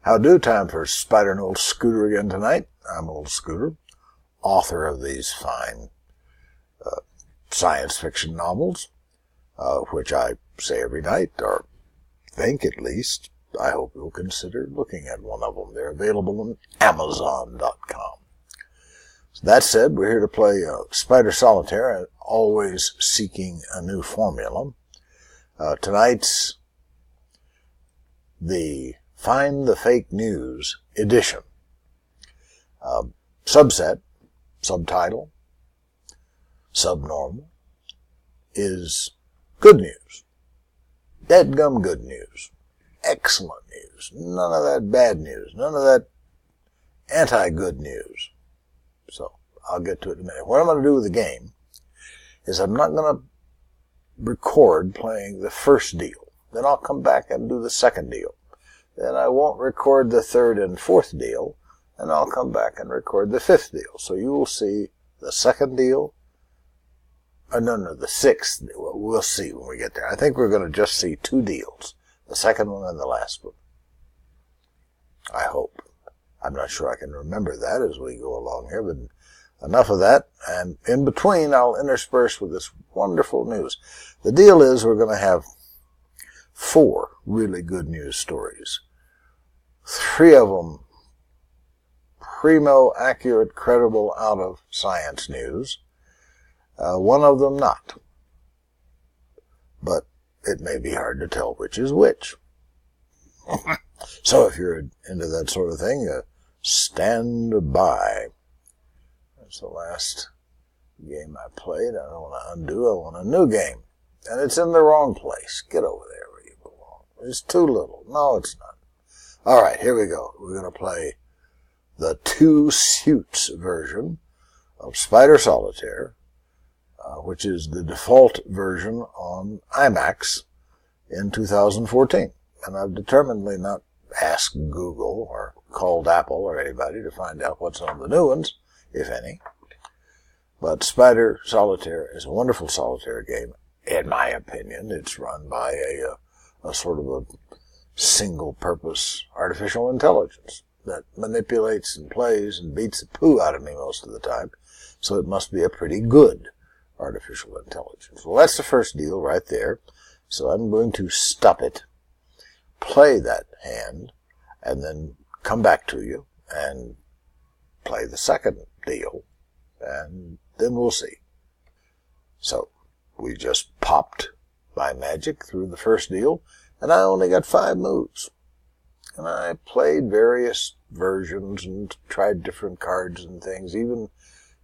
How do? Time for Spider and Old Scooter again tonight. I'm Old Scooter, author of these fine science fiction novels, which I say every night, or think at least. I hope you'll consider looking at one of them. They're available on Amazon.com. So that said, we're here to play Spider Solitaire, always seeking a new formula. Tonight's the Find the Fake News edition. Subtitle, subnormal, is good news. Deadgum good news. Excellent news. None of that bad news. None of that anti-good news. So, I'll get to it in a minute. What I'm going to do with the game is I'm not going to record playing the first deal. Then I'll come back and do the second deal. Then I won't record the third and fourth deal, and I'll come back and record the fifth deal. So you will see the second deal, the sixth deal. We'll see when we get there. I think we're going to just see two deals, the second one and the last one. I hope. I'm not sure I can remember that as we go along here, but enough of that. And in between, I'll intersperse with this wonderful news. The deal is we're going to have 4 really good news stories. 3 of them primo, accurate, credible, out of science news. 1 of them not. But it may be hard to tell which is which. So if you're into that sort of thing, stand by. That's the last game I played. I don't want to undo. I want a new game. And it's in the wrong place. Get over there where you belong. It's too little. No, it's not. All right, here we go. We're going to play the 2 suits version of Spider Solitaire, which is the default version on IMAX in 2014. And I've determinedly not asked Google or called Apple or anybody to find out what's on the new ones, if any. But Spider Solitaire is a wonderful solitaire game. In my opinion, it's run by a sort of a single-purpose artificial intelligence that manipulates and plays and beats the poo out of me most of the time. So it must be a pretty good artificial intelligence. Well, that's the first deal right there. So I'm going to stop it, play that hand, and then come back to you and play the second deal, and then we'll see. So we just popped by magic through the first deal, and I only got 5 moves. And I played various versions and tried different cards and things, even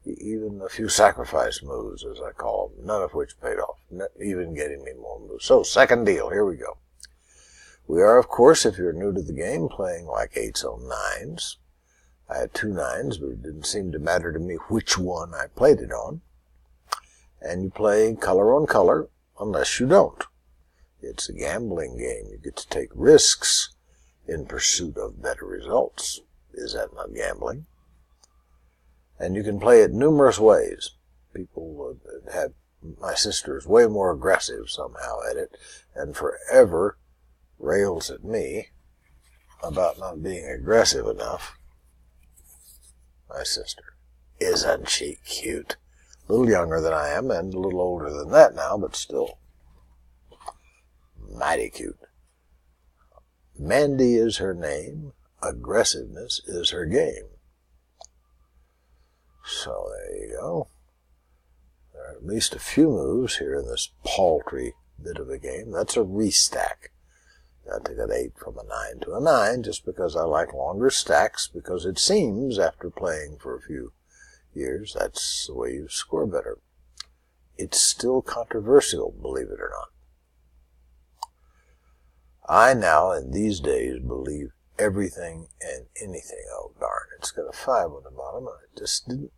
a few sacrifice moves, as I call them, none of which paid off, not even getting me more moves. So, second deal, here we go. We are, of course, if you're new to the game, playing like 8s on 9s. I had 2 9s, but it didn't seem to matter to me which one I played it on. And you play color on color, unless you don't. It's a gambling game. You get to take risks in pursuit of better results. Is that not gambling? And you can play it numerous ways. People have, my sister is way more aggressive somehow at it, and forever rails at me about not being aggressive enough. My sister. Isn't she cute? A little younger than I am, and a little older than that now, but still mighty cute. Mandy is her name. Aggressiveness is her game. So there you go. There are at least a few moves here in this paltry bit of a game. That's a restack. Got to get 8 from a 9 to a 9 just because I like longer stacks, because it seems, after playing for a few years, that's the way you score better. It's still controversial, believe it or not. I now, in these days, believe everything and anything. Oh, darn, it's got a 5 on the bottom, and I just didn't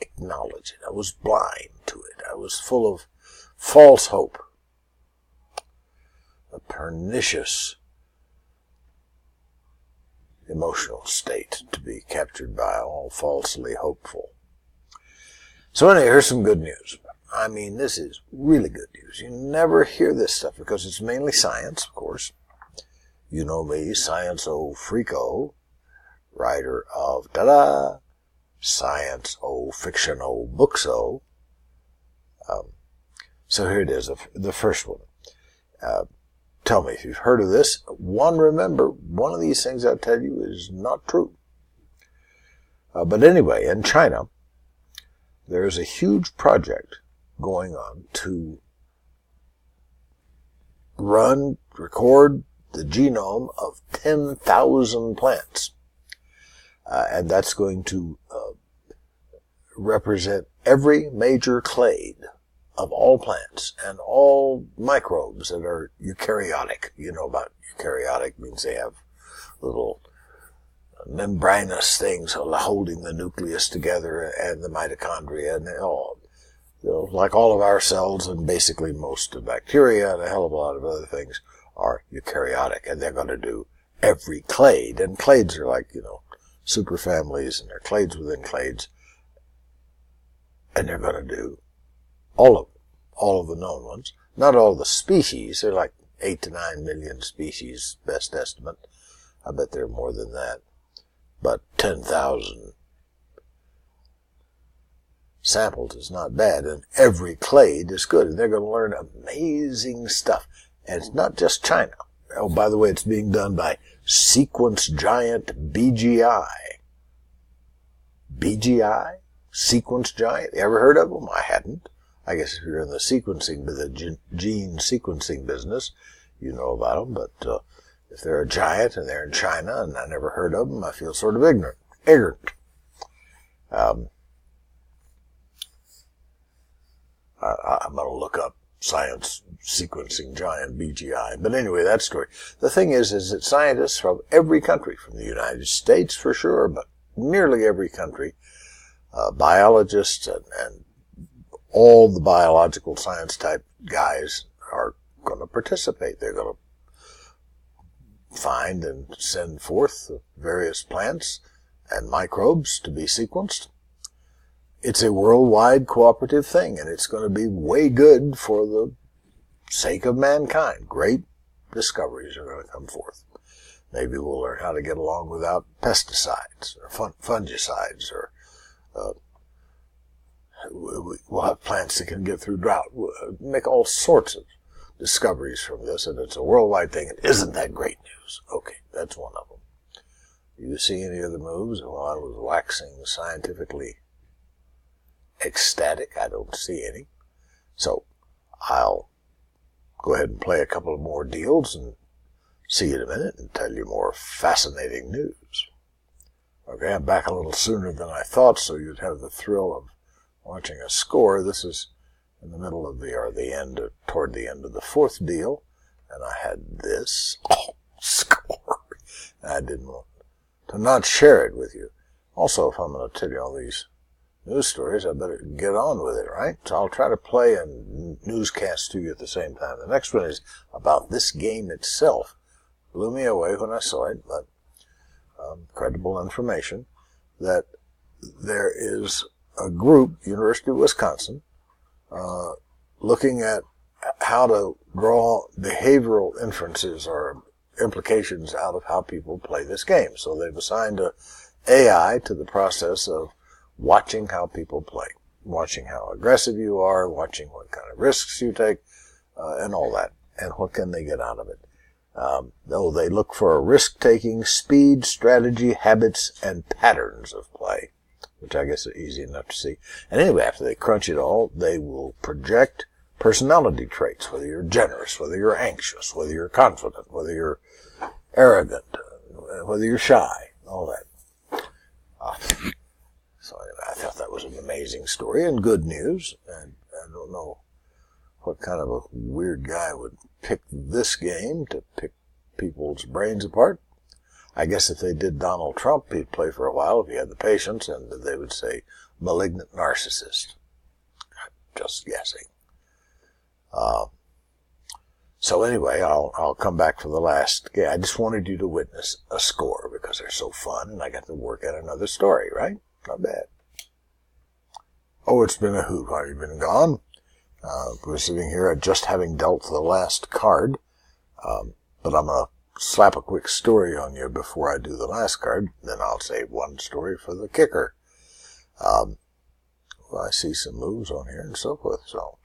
acknowledge it. I was blind to it. I was full of false hope. A pernicious emotional state to be captured by all falsely hopeful. So anyway, here's some good news. I mean, this is really good news. You never hear this stuff because it's mainly science, of course. You know me, Science-O Freako, writer of ta-da, Science-O Fiction-O Books-O. So here it is, the first one. Tell me if you've heard of this. Remember, one of these things I tell you is not true. But anyway, in China, there is a huge project going on to record the genome of 10,000 plants. And that's going to represent every major clade of all plants and all microbes that are eukaryotic. You know about eukaryotic means they have little membranous things holding the nucleus together and the mitochondria and all. Like all of our cells and basically most of bacteria and a hell of a lot of other things are eukaryotic, and they're going to do every clade. And clades are like, superfamilies, and they're clades within clades. And they're going to do all of the known ones. Not all the species. They're like 8 to 9 million species, best estimate. I bet there are more than that. But 10,000 samples is not bad, and every clade is good, and they're going to learn amazing stuff. And it's not just China. Oh, by the way, it's being done by sequence giant BGI. BGI? Sequence giant? You ever heard of them? I hadn't. I guess if you're in the sequencing, the gene sequencing business, you know about them. But if they're a giant and they're in China and I never heard of them, I feel sort of ignorant. I'm going to look up science sequencing giant BGI. But anyway, that story. The thing is that scientists from every country, from the United States for sure, but nearly every country, biologists and all the biological science type guys are going to participate. They're going to find and send forth various plants and microbes to be sequenced. It's a worldwide cooperative thing, and it's going to be way good for the sake of mankind. Great discoveries are going to come forth. Maybe we'll learn how to get along without pesticides or fungicides, or we'll have plants that can get through drought. We'll make all sorts of discoveries from this, and it's a worldwide thing. And isn't that great news? Okay, that's one of them. Do you see any other moves? While I was waxing scientifically ecstatic, I don't see any. So I'll go ahead and play a couple of more deals and see you in a minute and tell you more fascinating news. Okay, I'm back a little sooner than I thought, so you'd have the thrill of watching a score. This is in the middle of toward the end of the fourth deal, and I had this score. I didn't want to not share it with you. Also, if I'm going to tell you all these news stories, I better get on with it, right? So I'll try to play a newscast to you at the same time. The next one is about this game itself. Blew me away when I saw it, but credible information, that there is a group, University of Wisconsin, looking at how to draw behavioral inferences or implications out of how people play this game. So they've assigned a AI to the process of watching how people play, watching how aggressive you are, watching what kind of risks you take, and all that, and what can they get out of it. They look for risk-taking, speed, strategy, habits, and patterns of play, which I guess are easy enough to see. And anyway, after they crunch it all, they will project personality traits, whether you're generous, whether you're anxious, whether you're confident, whether you're arrogant, whether you're shy, all that. So anyway, I thought that was an amazing story and good news. And I don't know what kind of a weird guy would pick this game to pick people's brains apart. I guess if they did Donald Trump, he'd play for a while if he had the patience, and they would say malignant narcissist. Just guessing. So anyway, I'll come back for the last game. I just wanted you to witness a score because they're so fun, and I got to work at another story, right? Not bad. Oh, it's been a hoot while you've been gone. We're sitting here just having dealt the last card, but I'm going to slap a quick story on you before I do the last card. Then I'll save one story for the kicker. Well, I see some moves on here and so forth. So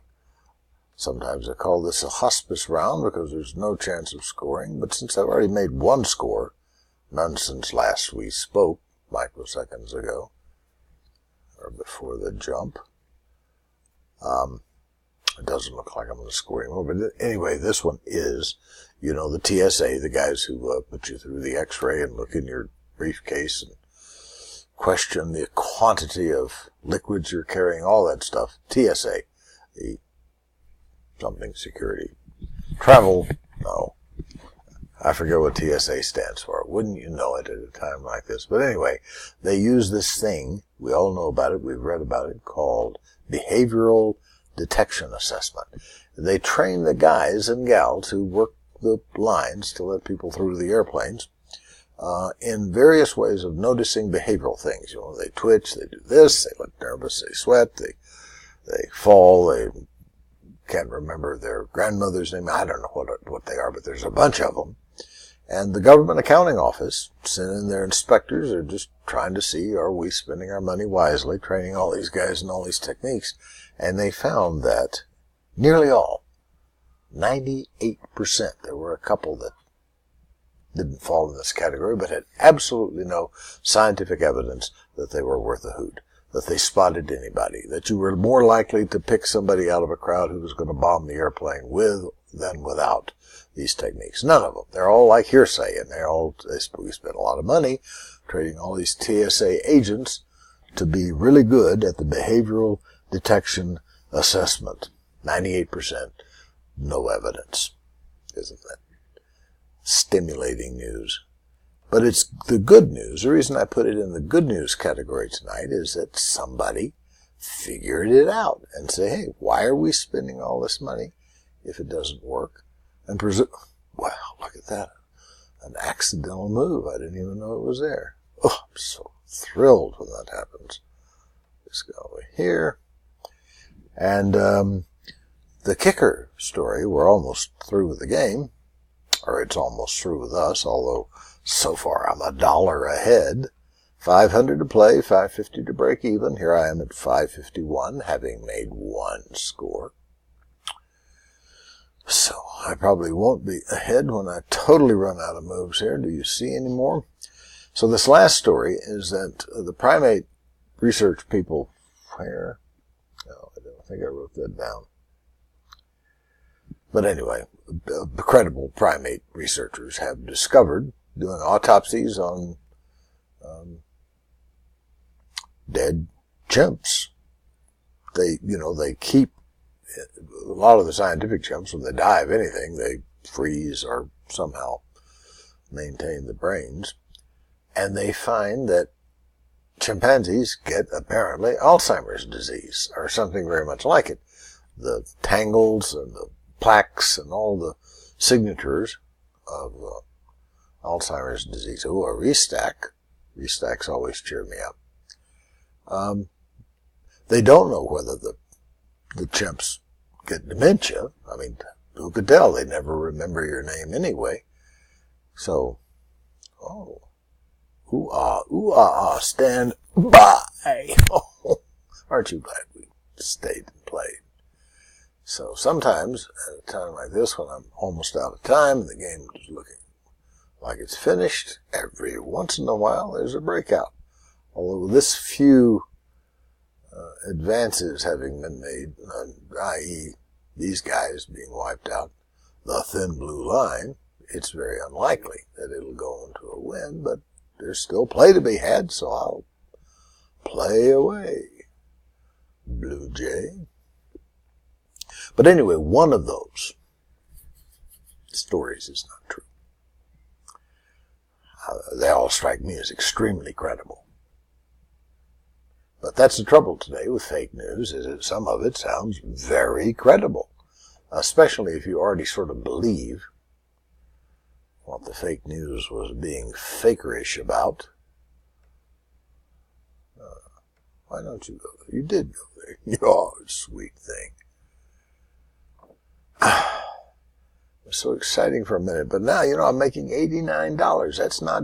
sometimes I call this a hospice round because there's no chance of scoring. But since I've already made one score, none since last we spoke, microseconds ago, or before the jump, it doesn't look like I'm going to score anymore. But anyway, this one is, you know, the TSA, the guys who put you through the x-ray and look in your briefcase and question the quantity of liquids you're carrying, all that stuff. TSA, the something security. Travel, no. I forget what TSA stands for. Wouldn't you know it at a time like this? But anyway, they use this thing, we all know about it, we've read about it, called behavioral detection assessment. They train the guys and gals who work the lines to let people through the airplanes in various ways of noticing behavioral things. You know, they twitch, they do this, they look nervous, they sweat, they fall, they can't remember their grandmother's name. I don't know what they are, but there's a bunch of them. And the Government Accounting Office sent in their inspectors. They're just trying to see, are we spending our money wisely, training all these guys in all these techniques? And they found that nearly all, 98%, there were a couple that didn't fall in this category, but had absolutely no scientific evidence that they were worth a hoot, that they spotted anybody, that you were more likely to pick somebody out of a crowd who was going to bomb the airplane with than without these techniques. None of them. They're all like hearsay, and we spent a lot of money trading all these TSA agents to be really good at the behavioral detection assessment. 98%, no evidence. Isn't that stimulating news? But it's the good news. The reason I put it in the good news category tonight is that somebody figured it out and say, hey, why are we spending all this money if it doesn't work? And wow, look at that. An accidental move. I didn't even know it was there. Oh, I'm so thrilled when that happens. Just go over here. And the kicker story, we're almost through with the game, or it's almost through with us, although so far I'm $1 ahead. 500 to play, 550 to break even. Here I am at 551, having made one score. So I probably won't be ahead when I totally run out of moves here. Do you see any more? So this last story is that the primate research people, where? No, I don't think I wrote that down. But anyway, credible primate researchers have discovered, doing autopsies on dead chimps. They keep a lot of the scientific chimps, when they die of anything, they freeze or somehow maintain the brains. And they find that chimpanzees get, apparently, Alzheimer's disease, or something very much like it. The tangles and the plaques and all the signatures of Alzheimer's disease. Oh, a restack. Restacks always cheer me up. They don't know whether the chimps get dementia. I mean, who could tell? They never remember your name anyway. So, stand by. Aren't you glad we stayed and played? So sometimes, at a time like this, when I'm almost out of time and the game is looking like it's finished, every once in a while there's a breakout. Although this few advances having been made, i.e. these guys being wiped out, the thin blue line, it's very unlikely that it'll go into a win, but there's still play to be had, so I'll play away, Blue Jay. But anyway, one of those stories is not true. They all strike me as extremely credible. But that's the trouble today with fake news, is that some of it sounds very credible, especially if you already sort of believe what the fake news was being fakerish about. Why don't you go there? You did go there. Oh, sweet thing. was so exciting for a minute. But now, I'm making $89. That's not